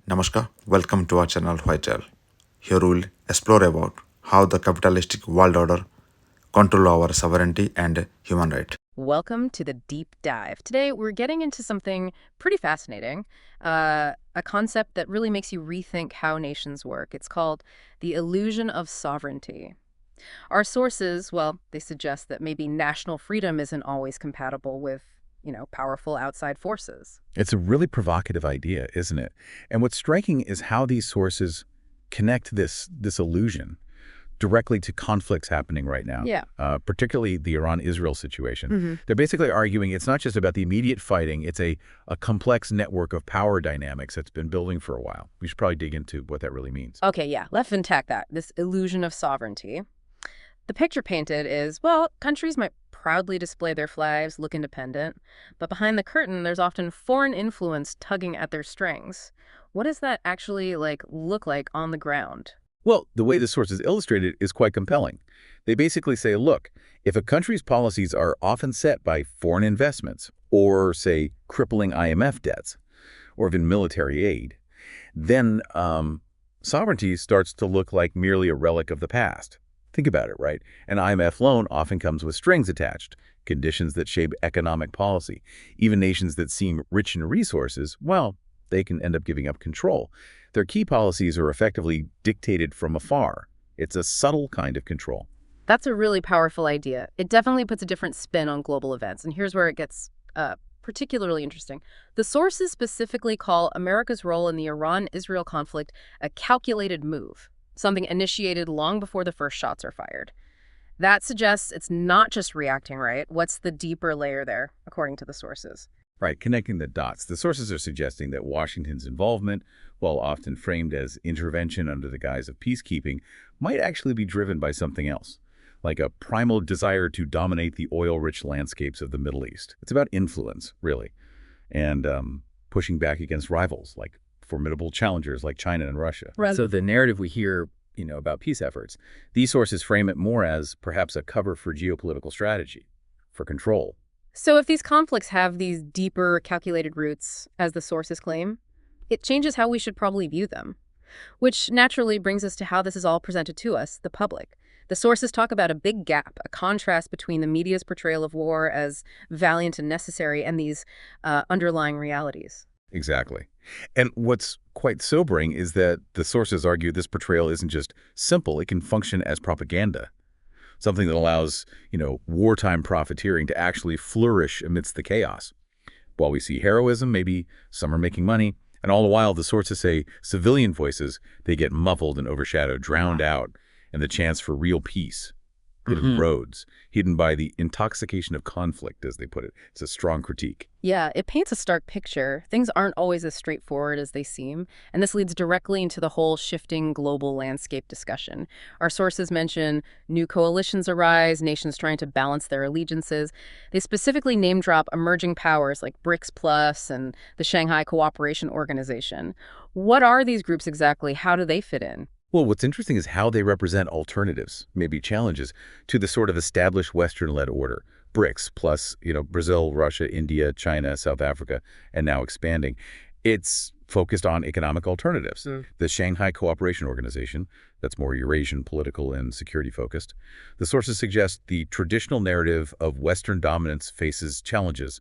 Namaskar, welcome to our channel Whitetail. Here we'll explore about how the capitalistic world order control our sovereignty and human right. Welcome to the deep dive. Today, we're getting into something pretty fascinating, a concept that really makes you rethink how nations work. It's called the illusion of sovereignty. Our sources, well, they suggest that maybe national freedom isn't always compatible with, powerful outside forces. It's a really provocative idea, isn't it? And what's striking is how these sources connect this illusion directly to conflicts happening right now, Yeah. particularly the Iran-Israel situation. hmm They're basically arguing it's not just about the immediate fighting, it's a complex network of power dynamics that's been building for a while. We should probably dig into what that really means. Okay, yeah, let's unpack that, this illusion of sovereignty. The picture painted is, well, countries might proudly display their flags, look independent, but behind the curtain, there's often foreign influence tugging at their strings. What does that actually look like on the ground? Well, the way the source is illustrated is quite compelling. They basically say, look, if a country's policies are often set by foreign investments or, say, crippling IMF debts or even military aid, then sovereignty starts to look like merely a relic of the past. Think about it, right? An IMF loan often comes with strings attached, conditions that shape economic policy. Even nations that seem rich in resources, well, they can end up giving up control. Their key policies are effectively dictated from afar. It's a subtle kind of control. That's a really powerful idea. It definitely puts a different spin on global events, and here's where it gets particularly interesting. The sources specifically call America's role in the Iran-Israel conflict a calculated move, something initiated long before the first shots are fired. That suggests it's not just reacting, right? What's the deeper layer there, according to the sources? Right, connecting the dots. The sources are suggesting that Washington's involvement, while often framed as intervention under the guise of peacekeeping, might actually be driven by something else, like a primal desire to dominate the oil-rich landscapes of the Middle East. It's about influence, really, and pushing back against rivals, like formidable challengers like China and Russia. Right. So the narrative we hear, about peace efforts, these sources frame it more as perhaps a cover for geopolitical strategy, for control. So if these conflicts have these deeper calculated roots, as the sources claim, it changes how we should probably view them. Which naturally brings us to how this is all presented to us, the public. The sources talk about a big gap, a contrast between the media's portrayal of war as valiant and necessary and these underlying realities. Exactly. And what's quite sobering is that the sources argue this portrayal isn't just simple, it can function as propaganda. Something that allows, wartime profiteering to actually flourish amidst the chaos. While we see heroism, maybe some are making money, and all the while the sources say civilian voices, they get muffled and overshadowed, drowned out, and the chance for real peace, it erodes, hidden by the intoxication of conflict, as they put it. It's a strong critique. Yeah, it paints a stark picture. Things aren't always as straightforward as they seem, and this leads directly into the whole shifting global landscape discussion. Our sources mention new coalitions arise, nations trying to balance their allegiances. They specifically name drop emerging powers like BRICS Plus and the Shanghai Cooperation Organization. What are these groups exactly? How do they fit in? Well, what's interesting is how they represent alternatives, maybe challenges, to the sort of established Western-led order. BRICS plus, Brazil, Russia, India, China, South Africa, and now expanding. It's focused on economic alternatives. The Shanghai Cooperation Organization, that's more Eurasian, political, and security focused. The sources suggest the traditional narrative of Western dominance faces challenges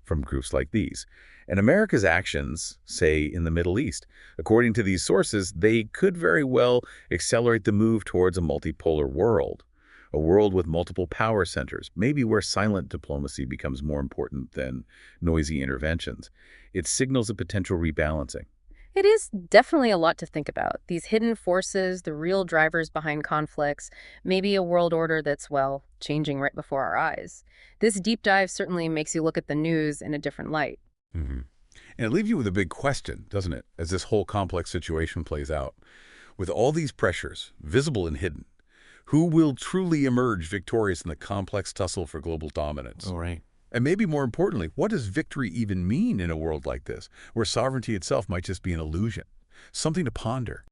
from groups like these. And America's actions, say, in the Middle East, according to these sources, they could very well accelerate the move towards a multipolar world, a world with multiple power centers, maybe where silent diplomacy becomes more important than noisy interventions. It signals a potential rebalancing. It is definitely a lot to think about. These hidden forces, the real drivers behind conflicts, maybe a world order that's, well, changing right before our eyes. This deep dive certainly makes you look at the news in a different light. And it leaves you with a big question, doesn't it, as this whole complex situation plays out. With all these pressures, visible and hidden, who will truly emerge victorious in the complex tussle for global dominance? Oh, right. And maybe more importantly, what does victory even mean in a world like this, where sovereignty itself might just be an illusion? Something to ponder.